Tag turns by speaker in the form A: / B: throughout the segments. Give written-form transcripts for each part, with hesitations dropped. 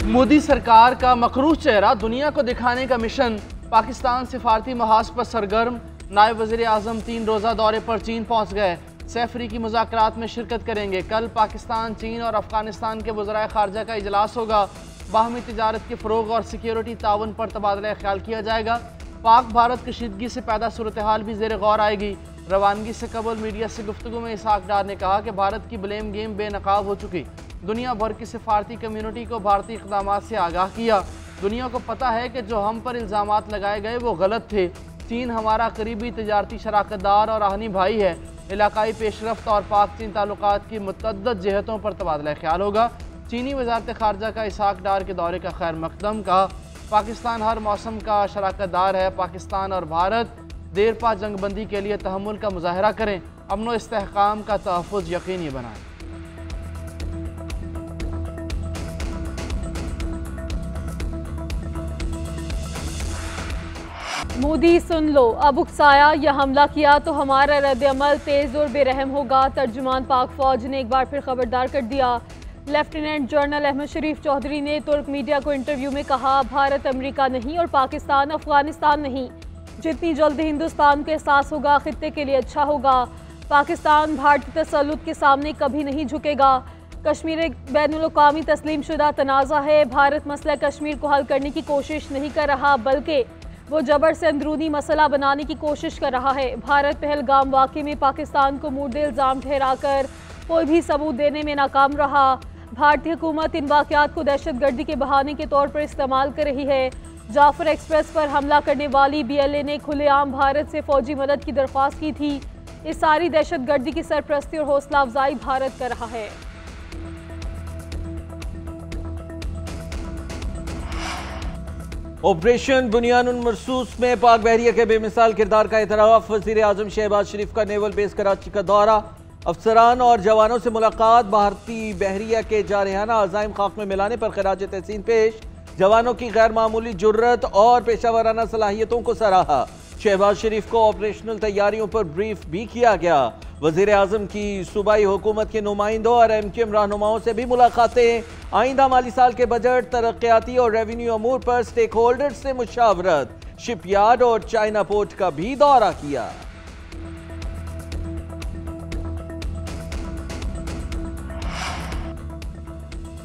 A: मोदी सरकार का मकरूज चेहरा दुनिया को दिखाने का मिशन। पाकिस्तान सिफारती महाज पर सरगर्म। नायब वज़ीर आज़म 3 रोज़ा दौरे पर चीन पहुँच गए। सैफरी की मुज़ाकरात में शिरकत करेंगे। कल पाकिस्तान, चीन और अफगानिस्तान के वज़राए ख़ारजा का इजलास होगा। बाहमी तिजारत के फ़रोग़ और सिक्योरिटी ताउन पर तबादला ख्याल किया जाएगा। पाक भारत कशीदगी से पैदा सूरत हाल भी ज़ेर गौर आएगी। रवानगी से कबल मीडिया से गुफ्तगू में इसहाक डार ने कहा कि भारत की ब्लेम गेम बेनकाब हो चुकी। दुनिया भर की सिफारती कम्यूनिटी को भारतीय इक़दामात से आगाह किया। दुनिया को पता है कि जो हम पर इल्ज़ामात लगाए गए वो गलत थे। चीन हमारा करीबी तजारती शराकतदार और आहनी भाई है। इलाकाई पेशरफ्त और पाक चीन ताल्लुकात की मुतअद्दिद जहतों पर तबादला ख्याल होगा। चीनी वज़ारत ख़ारजा का इसहाक डार के दौरे का खैर मकदम। कहा पाकिस्तान हर मौसम का शराकतदार है। पाकिस्तान और भारत देर पा जंगबंदी के लिए तहम्मुल का मुजाहरा करें। अमन व इस्तेहकाम का तहफ़्फ़ुज़ यकीनी बनाएं।
B: मोदी सुन लो, अब उकसाया या हमला किया तो हमारा रद्द-ए-अमल तेज़ और बेरहम होगा। तर्जुमान पाक फ़ौज ने एक बार फिर खबरदार कर दिया। लेफ्टिनेंट जनरल अहमद शरीफ चौधरी ने तुर्क मीडिया को इंटरव्यू में कहा, भारत अमेरिका नहीं और पाकिस्तान अफगानिस्तान नहीं। जितनी जल्दी हिंदुस्तान को एहसास होगा खित्ते के लिए अच्छा होगा। पाकिस्तान भारतीय तसल्लुत के सामने कभी नहीं झुकेगा। कश्मीर एक बैनुल-अक़वामी तस्लीम शुदा तनाज़ा है। भारत मसला कश्मीर को हल करने की कोशिश नहीं कर रहा, बल्कि वो जबर से अंदरूनी मसला बनाने की कोशिश कर रहा है। भारत पहलगाम वाक़े में पाकिस्तान को मुर्दे इल्ज़ाम ठहराकर कोई भी सबूत देने में नाकाम रहा। भारतीय हुकूमत इन वाक़यात को दहशतगर्दी के बहाने के तौर पर इस्तेमाल कर रही है। जाफर एक्सप्रेस पर हमला करने वाली BLA ने खुलेआम भारत से फ़ौजी मदद की दरख्वास्त की थी। इस सारी दहशतगर्दी की सरपरस्ती और हौसला अफजाई भारत कर रहा है।
C: ऑपरेशन बुनियानुल मरसूस में पाक बहरिया के बेमिसाल किरदार का एतराफ़। वज़ीर आज़म शहबाज शरीफ का नेवल बेस कराची का दौरा। अफसरान और जवानों से मुलाकात। भारतीय बहरिया के जारहाना अज़ाइम खाक में मिलाने पर खराज तहसीन पेश। जवानों की गैर मामूली जुर्रत और पेशावराना सलाहियतों को सराहा। शहबाज शरीफ को ऑपरेशनल तैयारियों पर ब्रीफ भी किया गया। वज़ीर आज़म की सूबाई हुकूमत के नुमाइंदों और MQM रहनुमाओं से भी मुलाकातें। आइंदा माली साल के बजट, तरक्याती और रेवेन्यू अमूर पर स्टेक होल्डर से मुशावरत। शिपयार्ड और चाइना पोर्ट का भी दौरा किया।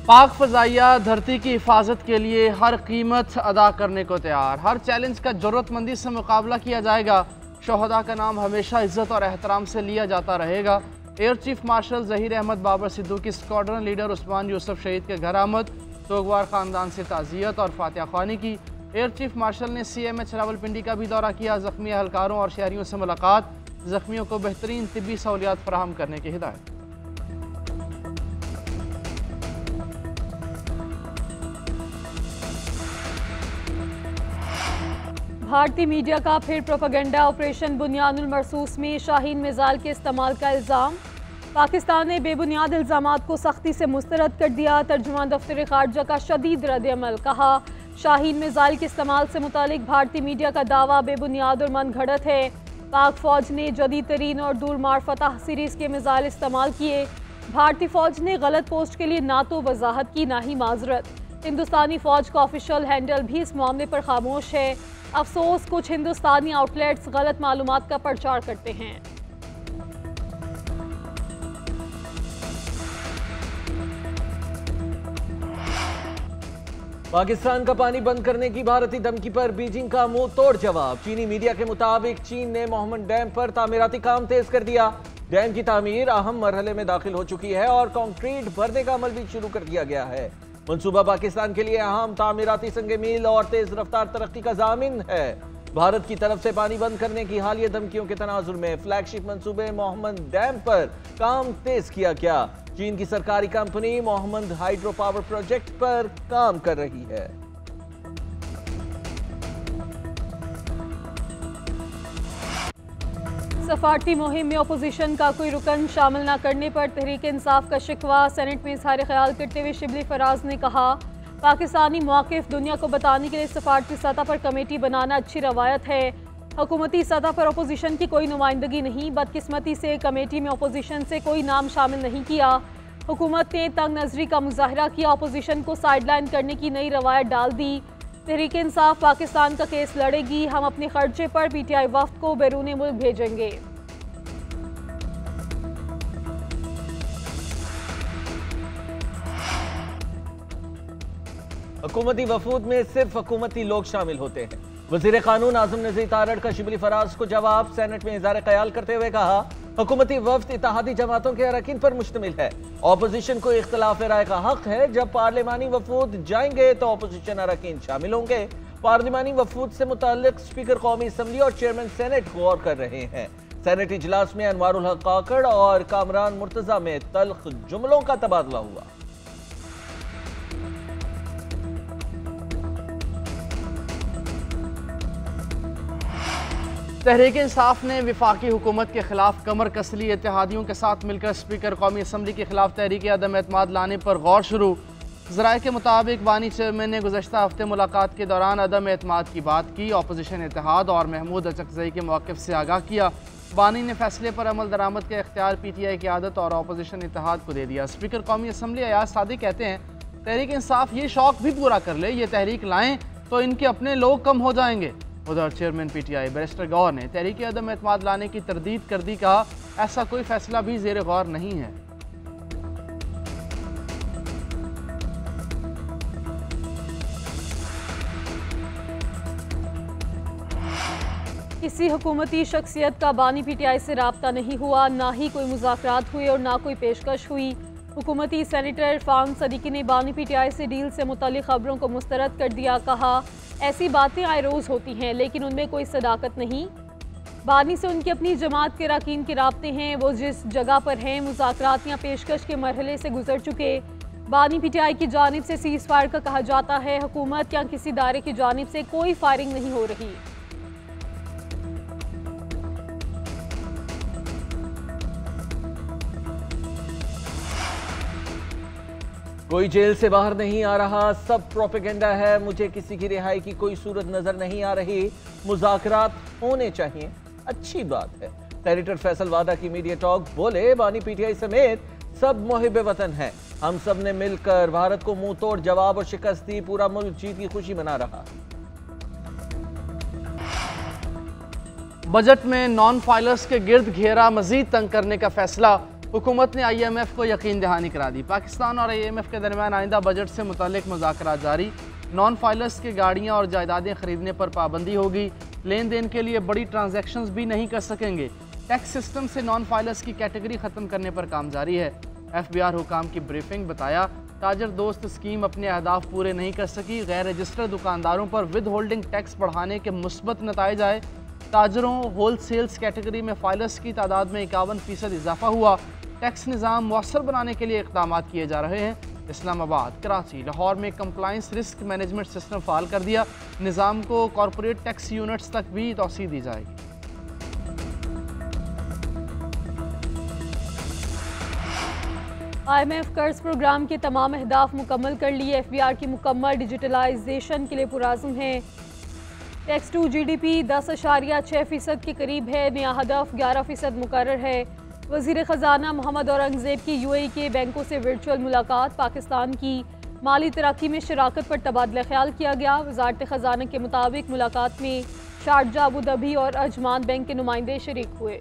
A: पाक फ़ज़ाइया धरती की हिफाजत के लिए हर कीमत अदा करने को तैयार। हर चैलेंज का ज़रूरतमंदी से मुकाबला किया जाएगा। शोहदा का नाम हमेशा इज़्ज़त और एहतराम से लिया जाता रहेगा। Air chief marshal Zaheer Ahmed Babar Sidhu की स्क्वाड्रन लीडर उस्मान यूसुफ शहीद के घर आमद। सोगवार ख़ानदान से ताज़ियत और फातिहा ख्वानी की। एयर चीफ मार्शल ने CMH रावलपिंडी का भी दौरा किया। ज़ख्मी अहलकारों और शहरियों से मुलाकात। ज़ख्मियों को बेहतरीन तिब्बी सहूलियात फराहम करने की हिदायत।
B: भारतीय मीडिया का फिर प्रोपेगेंडा। ऑपरेशन बुनियानुल मरसूस में शाहीन मिसाइल के इस्तेमाल का इल्ज़ाम। पाकिस्तान ने बेबुनियाद इल्ज़ामात को सख्ती से मुस्तरद कर दिया। तर्जुमान दफ्तर ख़ारजा का शदीद रद्द-ए-अमल। कहा शाहीन मिसाइल के इस्तेमाल से मुतालिक भारतीय मीडिया का दावा बेबुनियाद और मनगढ़ंत है। पाक फ़ौज ने जदीद तरीन और दूरमार फतह सीरीज़ के मिसाइल इस्तेमाल किए। भारतीय फ़ौज ने गलत पोस्ट के लिए ना तो वजाहत की ना ही माजरत। हिंदुस्तानी फ़ौज का ऑफिशियल हैंडल भी इस मामले पर खामोश है। अफसोस कुछ हिंदुस्तानी आउटलेट्स गलत मालूमात का प्रचार करते हैं।
C: पाकिस्तान का पानी बंद करने की भारतीय धमकी पर बीजिंग का मुंह तोड़ जवाब। चीनी मीडिया के मुताबिक चीन ने मोहम्मद डैम पर तामीराती काम तेज कर दिया। डैम की तामीर अहम मरहले में दाखिल हो चुकी है और कंक्रीट भरने का अमल भी शुरू कर दिया गया है। मंसूबा पाकिस्तान के लिए अहम तामीराती संगे मील और तेज रफ्तार तरक्की का जामिन है। भारत की तरफ से पानी बंद करने की हालिया धमकियों के तनाजुर में फ्लैगशिप मंसूबे मोहम्मद डैम पर काम तेज किया गया। चीन की सरकारी company Mohammad hydro power project पर काम कर रही है।
B: सफारती मुहिम में अपोजिशन का कोई रुकन शामिल न करने पर तहरीक इंसाफ का शिकवा। सेनेट में इजहार ख्याल करते हुए शिबली फराज ने कहा पाकिस्तानी मौक़िफ़ दुनिया को बताने के लिए सफारती सतह पर कमेटी बनाना अच्छी रवायत है। हुकूमती सतह पर अपोजिशन की कोई नुमाइंदगी नहीं। बदकिस्मती से कमेटी में अपोजिशन से कोई नाम शामिल नहीं किया। हुकूमत ने तंग नजरी का मुजाहरा किया, अपोजिशन को साइडलाइन करने की नई रवायत डाल दी। तहरीक इंसाफ पाकिस्तान का केस लड़ेगी, हम अपने खर्चे पर PTI वफ्द को बैरून मुल्क भेजेंगे।
C: हुकूमती वफूद में सिर्फ हुकूमती लोग शामिल होते हैं। वजीर कानून आजम नज़ीर तारड़ का शिबली फराज को जवाब, सेनेट में इज़हार ख्याल करते हुए कहा हुकूमती वफ्द इत्तेहादी जमातों के अरकान पर मुश्तमिल है, अपोजिशन को इख्तिलाफ राय का हक है। जब पार्लिमानी वफूद जाएंगे तो अपोजिशन अरकान शामिल होंगे। पार्लिमानी वफूद से मुताल्लिक स्पीकर कौमी असम्बली और चेयरमैन सेनेट गौर कर रहे हैं। सेनेट इजलास में अनवारुल हक काकड़ और कामरान मुर्तजा में तल्ख जुमलों का तबादला हुआ।
A: तहरीक इंसाफ ने विफाकी हुकूमत के खिलाफ कमर कस ली, इत्तेहादियों के साथ मिलकर स्पीकर कौमी असम्बली के खिलाफ तहरीक अदम एतमाद लाने पर गौर शुरू। ज़राए के मुताबिक बानी चेयरमैन ने गुज़श्ता हफ्ते मुलाकात के दौरान अदम एतमाद की बात की, अपोजिशन इत्तेहाद और महमूद अचकज़ई के मौक़िफ़ से आगाह किया। बानी ने फैसले पर अमल दरामद का इख्तियार PTI की आदत और अपोजिशन इत्तेहाद को दे दिया। स्पीकर कौमी असम्बली अयाज सादी कहते हैं तहरीक इंसाफ ये शौक़ भी पूरा कर ले, ये तहरीक लाएँ तो इनके अपने लोग कम हो जाएंगे। उधर चेयरमैन PTI बैरिस्टर गौर ने तहरीक अदम एतमाद लाने की तरदीद कर दी, कहा ऐसा कोई फैसला भी ज़ेर गौर नहीं है।
B: किसी हुकूमती शख्सियत का बानी PTI से रब्ता नहीं हुआ, ना ही कोई मुज़ाकरात हुए और ना कोई पेशकश हुई। हुकूमती सेनेटर इरफान सदीकी ने बानी PTI से डील से मुताल्लिक़ खबरों को मुस्तरद कर दिया, कहा ऐसी बातें आए रोज़ होती हैं लेकिन उनमें कोई सदाकत नहीं। बानी से उनकी अपनी जमात के अरकान के राब्ते हैं, वो जिस जगह पर हैं मुज़ाकरात या पेशकश के मरहले से गुजर चुके। बानी PTI की जानिब से सीज़ फायर का कहा जाता है, हुकूमत या किसी दायरे की जानिब से कोई फायरिंग नहीं हो रही।
C: कोई जेल से बाहर नहीं आ रहा, सब प्रोपेगेंडा है, मुझे किसी की रिहाई की कोई सूरत नजर नहीं आ रही, मुज़ाकरात होने चाहिए, अच्छी बात है। सेनेटर फैसल वादा की मीडिया टॉक, बोले बानी PTI समेत सब मुहिब वतन हैं, हम सब ने मिलकर भारत को मुंह तोड़ जवाब और शिकस्त दी, पूरा मुल्क जीत की खुशी मना रहा।
A: बजट में नॉन फाइलर्स के गिर्द घेरा मजीद तंग करने का फैसला, हुकूमत ने IMF को यकीन दहानी करा दी। पाकिस्तान और IMF के दरमियान आइंदा बजट से मुताल्लिक मुज़ाकरात जारी। नॉन फाइलर्स के गाड़ियाँ और जायदादें खरीदने पर पाबंदी होगी, लेन देन के लिए बड़ी ट्रांजैक्शंस भी नहीं कर सकेंगे। टैक्स सिस्टम से नॉन फाइलर्स की कैटेगरी ख़त्म करने पर काम जारी है। FBR हुकाम की ब्रीफिंग, बताया ताजर दोस्त स्कीम अपने अहदाफ पूरे नहीं कर सकी, गैर रजिस्टर्ड दुकानदारों पर विद होल्डिंग टैक्स बढ़ाने के मुस्बत नताइज आए। ताजरों होल सेल्स कैटेगरी में फाइलर्स की तादाद में 51% इजाफा हुआ। टैक्स निज़ाम मौसर बनाने के लिए इक़दाम किए जा रहे हैं। इस्लामाबाद, कराची, लाहौर में compliance risk management system fall कर दिया। निज़ाम को कॉरपोरेट टैक्स यूनिट्स तक भी तौसीह दी जाएगी।
B: IMF कर्ज प्रोग्राम के तमाम अहदाफ मुकम्मल कर लिए। FBR की मुकम्मल डिजिटलाइजेशन के लिए पुराज़म है। टैक्स टू GDP 10.6% के करीब है। नया हदफ 11% मुकर्रर है। वज़ीर ख़जाना मोहम्मद औरंगज़ेब की UAE के बैंकों से वर्चुअल मुलाकात, पाकिस्तान की माली तरक्की में शराकत पर तबादला ख्याल किया गया। वज़ारत ख़जाना के मुताबिक मुलाकात में शारजा, अबू धाबी और अजमान बैंक के नुमाइंदे शरीक हुए।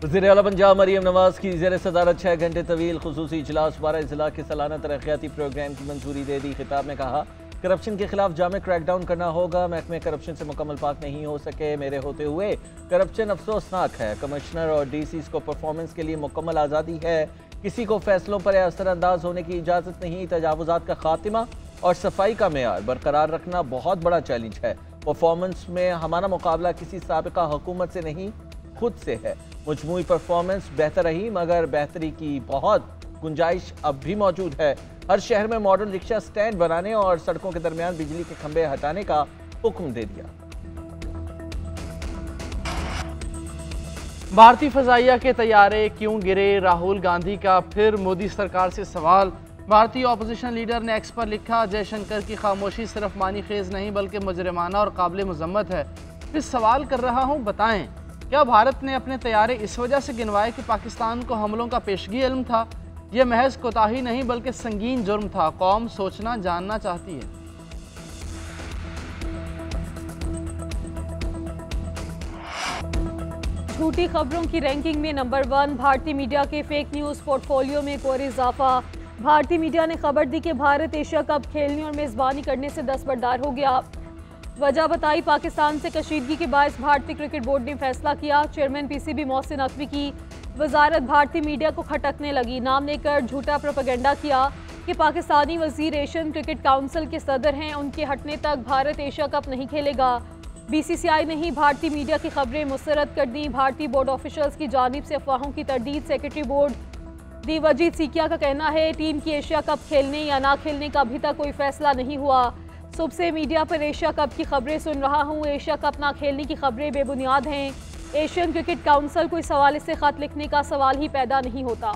C: वज़ीर आला पंजाब मरीम नवाज की ज़ेर सदारत 6 घंटे तवील खुसूसी इजलास 12 ज़िला के सालाना तरक्याती प्रोग्राम की मंजूरी दे दी। खिताब में कहा करप्शन के खिलाफ जामे क्रैकडाउन करना होगा, महकमे करप्शन से मुकम्मल पाक नहीं हो सके, मेरे होते हुए करप्शन अफसोसनाक है। कमिश्नर और DCs को परफॉर्मेंस के लिए मुकम्मल आज़ादी है, किसी को फैसलों पर असरअंदाज होने की इजाज़त नहीं। तजावुज़ात का खात्मा और सफाई का मेयार बरकरार रखना बहुत बड़ा चैलेंज है। परफॉर्मेंस में हमारा मुकाबला किसी साबिका हुकूमत से नहीं, खुद से है। मजमूई परफॉर्मेंस बेहतर रही मगर बेहतरी की बहुत गुंजाइश अब भी मौजूद है। हर शहर में मॉडल रिक्शा स्टैंड बनाने और सड़कों के दरमियान बिजली के खंभे हटाने का हुक्म दे दिया।
A: भारतीय फजाइया के तैयारे क्यों गिरे, राहुल गांधी का फिर मोदी सरकार से सवाल। भारतीय अपोजिशन लीडर ने एक्स पर लिखा, जयशंकर की खामोशी सिर्फ मानी खेज नहीं बल्कि मुजरिमाना और काबिल मजम्मत है। फिर सवाल कर रहा हूँ, बताएं क्या भारत ने अपने तैयारे इस वजह से गिनवाए कि पाकिस्तान को हमलों का पेशगी इल्म था? यह महज कोताही नहीं बल्कि संगीन जुर्म था। कौम सोचना जानना चाहती है।
B: झूठी खबरों की रैंकिंग में नंबर 1, भारतीय मीडिया के फेक न्यूज़ पोर्टफोलियो में एक और इजाफा। भारतीय मीडिया ने खबर दी कि भारत एशिया कप खेलने और मेज़बानी करने से दस्तबरदार हो गया। वजह बताई, पाकिस्तान से कशीदगी के बायस भारतीय क्रिकेट बोर्ड ने फैसला किया। चेयरमैन पीसीबी मोहसिन नकवी की वजारत भारतीय मीडिया को खटकने लगी। नाम लेकर झूठा प्रोपेगेंडा किया कि पाकिस्तानी वजीर एशियन क्रिकेट काउंसिल के सदर हैं, उनके हटने तक भारत एशिया कप नहीं खेलेगा। बीसीसीआई ने ही भारतीय मीडिया की खबरें मुस्तरद कर दी। भारतीय बोर्ड ऑफिशियल्स की जानिब से अफवाहों की तरदीद। सेक्रेटरी बोर्ड देवजीत सीकिया का कहना है, टीम की एशिया कप खेलने या ना खेलने का अभी तक कोई फैसला नहीं हुआ। सुबह से मीडिया पर एशिया कप की खबरें सुन रहा हूँ। एशिया कप ना खेलने की खबरें बेबुनियाद हैं। एशियन क्रिकेट काउंसिल को इस हवाले से खत लिखने का सवाल ही पैदा नहीं होता।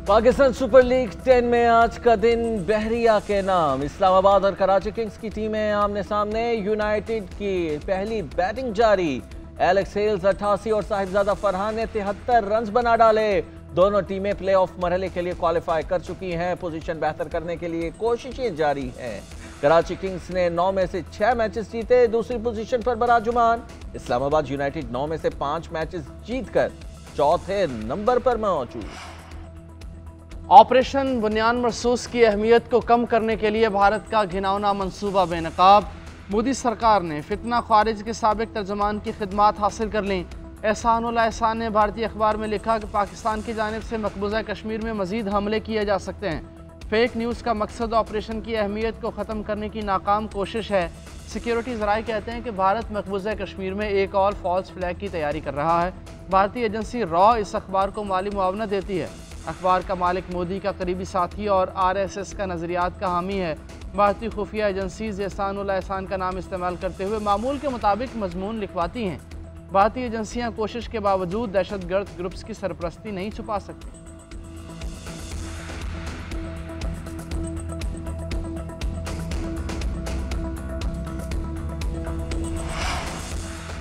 C: पाकिस्तान सुपर लीग 10 में आज का दिन बहरिया के नाम। इस्लामाबाद और कराची किंग्स की टीमें आमने सामने। यूनाइटेड की पहली बैटिंग जारी। एलेक्स हेल्स 88 और साहिबजादा फरहान ने 73 रन बना डाले। दोनों टीमें प्लेऑफ मरहले के लिए क्वालिफाई कर चुकी हैं। पोजीशन बेहतर करने के लिए कोशिशें जारी हैं। कराची किंग्स ने 9 में से 6 मैचेस जीते, दूसरी पोजीशन पर बराजुमान। इस्लामाबाद यूनाइटेड 9 में से 5 मैचेस जीतकर चौथे नंबर पर मौजूद।
A: ऑपरेशन बुनियान मरसूस की अहमियत को कम करने के लिए भारत का घिनौना मंसूबा बेनकाब। मोदी सरकार ने फितना खारिज के साबिक तर्जमान की खिदमात हासिल कर लीं। एहसानुल एहसान ने भारतीय अखबार में लिखा कि पाकिस्तान की जानिब से मकबूजा कश्मीर में मजीद हमले किए जा सकते हैं। फेक न्यूज़ का मकसद ऑपरेशन की अहमियत को ख़त्म करने की नाकाम कोशिश है। सिक्योरिटी ज़राए कहते हैं कि भारत मकबूजा कश्मीर में एक और फॉल्स फ्लैग की तैयारी कर रहा है। भारतीय एजेंसी रॉ इस अखबार को माली मुआवना देती है। अखबार का मालिक मोदी का करीबी साथी और RSS का नज़रियात का हामी है। भारतीय खुफिया एजेंसीज एहसानुल एहसान का नाम इस्तेमाल करते हुए मामूल के मुताबिक मजमून लिखवाती हैं। भारतीय एजेंसियां कोशिश के बावजूद दहशतगर्द ग्रुप्स की सरपरस्ती नहीं छुपा सकती।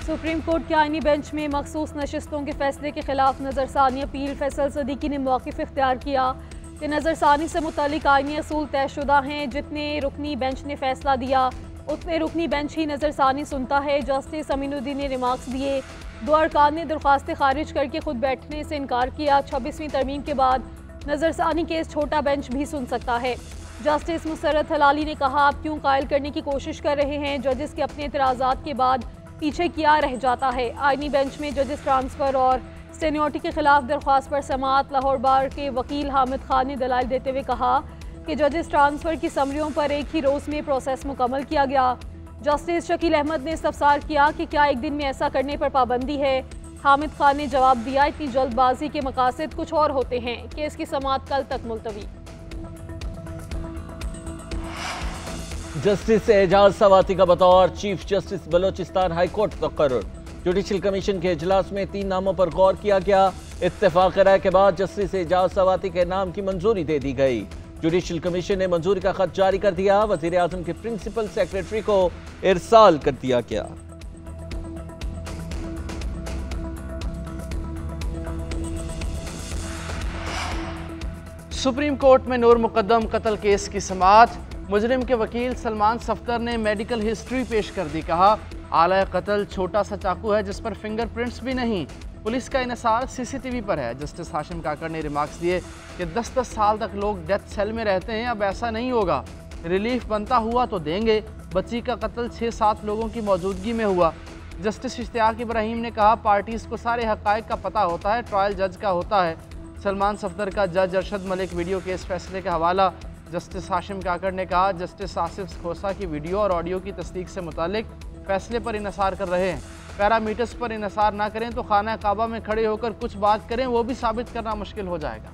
B: सुप्रीम कोर्ट के आईनी बेंच में मखसूस नशिस्तों के फैसले के खिलाफ नज़रसानी अपील। फैसल सदीकी ने मौक़िफ़ इख्तियार किया कि नज़रसानी से मुतालिक आईनी असूल तयशुदा हैं। जितने रुकनी बेंच ने फैसला दिया उतने रुकनी बेंच ही नज़रसानी सुनता है। जस्टिस अमीनुद्दीन ने रिमार्क्स दिए। 2 अरकान ने दरख्वास्तें खारिज करके खुद बैठने से इनकार किया। 26वीं तरमीम के बाद नज़रसानी केस छोटा बेंच भी सुन सकता है। जस्टिस मुसर्रत हलाली ने कहा, आप क्यों कायल करने की कोशिश कर रहे हैं? जजेस के अपने एतराज़ात के बाद पीछे क्या रह जाता है? आईनी बेंच में जजेस ट्रांसफ़र और सीनियरिटी के खिलाफ दरख्वास्त पर समाअत। लाहौर बार के वकील हामिद खान ने दलाइल देते हुए कहा कि जजेस ट्रांसफ़र की समरियों पर एक ही रोज़ में प्रोसेस मुकम्मल किया गया। जस्टिस शकील अहमद ने इस्तफसार किया कि क्या एक दिन में ऐसा करने पर पाबंदी है? हामिद खान ने जवाब दिया, इतनी जल्दबाजी के मकासद कुछ और होते हैं। केस की समाअत कल तक मुलतवी।
C: जस्टिस एजाज सवाती का बतौर chief justice Balochistan high court तकर्रुर। जुडिशल कमीशन के इजलास में 3 नामों पर गौर किया गया। इत्तेफाक राय के बाद जस्टिस एजाज सवाती के नाम की मंजूरी दे दी गई। जुडिशल कमीशन ने मंजूरी का खत जारी कर दिया। वजीर आजम के प्रिंसिपल सेक्रेटरी को इरसाल कर दिया गया।
A: सुप्रीम कोर्ट में नूर मुकद्दम कत्ल केस की समाअत। मुजरिम के वकील सलमान सफ्दर ने मेडिकल हिस्ट्री पेश कर दी। कहा, आला कत्ल छोटा सा चाकू है जिस पर फिंगरप्रिंट्स भी नहीं। पुलिस का इन्हिसार CCTV पर है। जस्टिस हाशिम काकड़ ने रिमार्क्स दिए कि 10-10 साल तक लोग डेथ सेल में रहते हैं, अब ऐसा नहीं होगा। रिलीफ बनता हुआ तो देंगे। बच्ची का कत्ल 6-7 लोगों की मौजूदगी में हुआ। जस्टिस इश्तियाक इब्राहिम ने कहा, पार्टीज़ को सारे हक़ाइक़ का पता होता है, ट्रायल जज का होता है। सलमान सफ्दर का जज अरशद मलिक वीडियो केस फैसले का हवाला। जस्टिस हाशिम काकड़ ने कहा, जस्टिस आसिफ खोसा की वीडियो और ऑडियो की तस्दीक से मुतालिक फैसले पर इन्हिसार कर रहे हैं। पैरामीटर्स पर इन्हिसार ना करें तो खाना काबा में खड़े होकर कुछ बात करें, वो भी साबित करना मुश्किल हो जाएगा।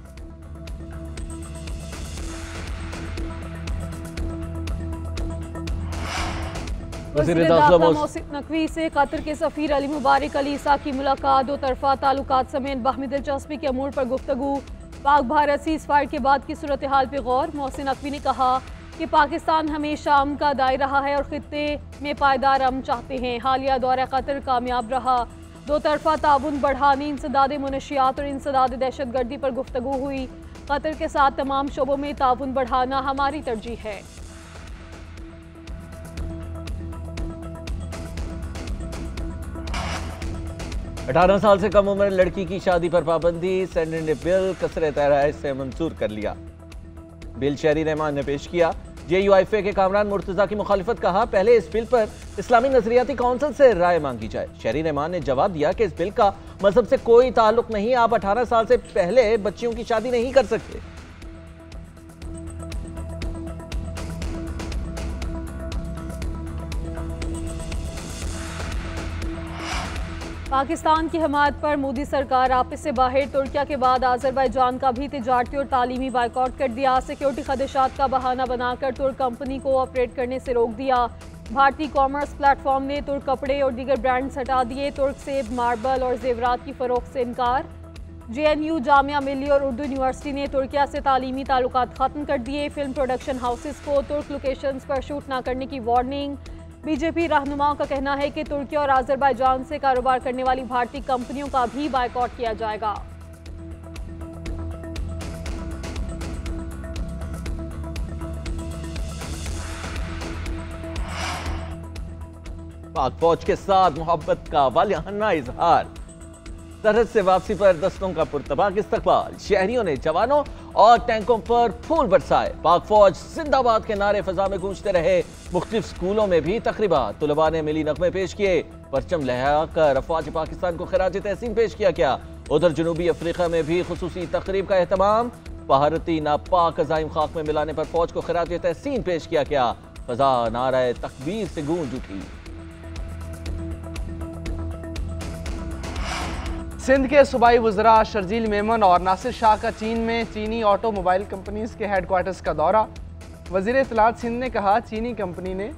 B: वज़ीर दाखिला मोहसिन नकवी से कतर के सफ़ीर अली मुबारक अली ईसा की मुलाकात। 2 तरफ़ा ताल्लुकात समेत बाहमी दिलचस्पी के अमूर पर गुफ्तगू। पाक भारत सीज़ फायर के बाद की सूरत हाल पे गौर। मोहसिन नकवी ने कहा कि पाकिस्तान हमेशा अमन का दाई रहा है और खित्ते में पायदार अमन चाहते हैं। हालिया दौरा कतर कामयाब रहा। दो तरफा ताउन बढ़ाने, इंसदाद मुनशियात और इंसदाद दहशत गर्दी पर गुफ्तगू हुई। कतर के साथ तमाम शोबों में ताउन बढ़ाना हमारी तरजीह है।
C: अठारह साल से कम उम्र लड़की की शादी पर पाबंदी, सेनेट ने बिल कसरत राय से मंजूर कर लिया। बिल शहरी रहमान ने पेश किया। JUIFA के कामरान मुर्तजा की मुखालिफत, कहा पहले इस बिल पर इस्लामी नजरियाती काउंसिल से राय मांगी जाए। शहरी रहमान ने जवाब दिया कि इस बिल का मजहब से कोई ताल्लुक नहीं, आप 18 साल से पहले बच्चियों की शादी नहीं कर सकते।
B: पाकिस्तान की हमायत पर मोदी सरकार आपस से बाहर। तुर्किया के बाद आज़रबाईजान का भी तिजारती और तालीमी बाइकआउट कर दिया। सिक्योरिटी खदशात का बहाना बनाकर तुर्क कंपनी को ऑपरेट करने से रोक दिया। भारतीय कॉमर्स प्लेटफॉर्म ने तुर्क कपड़े और दीगर ब्रांड्स हटा दिए। तुर्क सेब, मार्बल और जेवरात की फरोख्त से इनकार। JNU, जामिया मिलिया और उर्दू यूनिवर्सिटी ने तुर्किया से तालीमी ताल्लुकात ख़त्म कर दिए। फिल्म प्रोडक्शन हाउसेस को तुर्क लोकेशंस पर शूट न करने की वार्निंग। बीजेपी रहनुमाओं का कहना है कि तुर्की और आज़रबाईजान से कारोबार करने वाली भारतीय कंपनियों का भी बायकॉट किया जाएगा।
C: पाक फौज के साथ मोहब्बत का वालियाना इजहार। सरहद से वापसी पर दस्तों का पुरतबाक इस्तकबाल। शहरियों ने जवानों और टैंकों पर फूल बरसाए। पाक फौज जिंदाबाद के नारे फजा में गूंजते रहे। मुख्तलिफ स्कूलों में भी तकरीबात। तुलबा ने मिली नगमे पेश किए। परचम लहराकर अफवाज पाकिस्तान को खिराज तहसीन पेश किया गया। उधर जनूबी अफ्रीका में भी खुसूसी तकरीब का एहतमाम। भारतीय नापाक अज़ाइम खाक में मिलाने पर फौज को खिराज तहसीन पेश किया गया। फजा नारे तकबीर से गूंज उठी।
A: सिंध के सूबाई वज़रा शर्जील मेमन और नासिर शाह का चीन में चीनी ऑटोमोबाइल कंपनीज के हेडक्वार्टर्स का दौरा। वज़ीर इत्तलात सिंध ने कहा चीनी कंपनी ने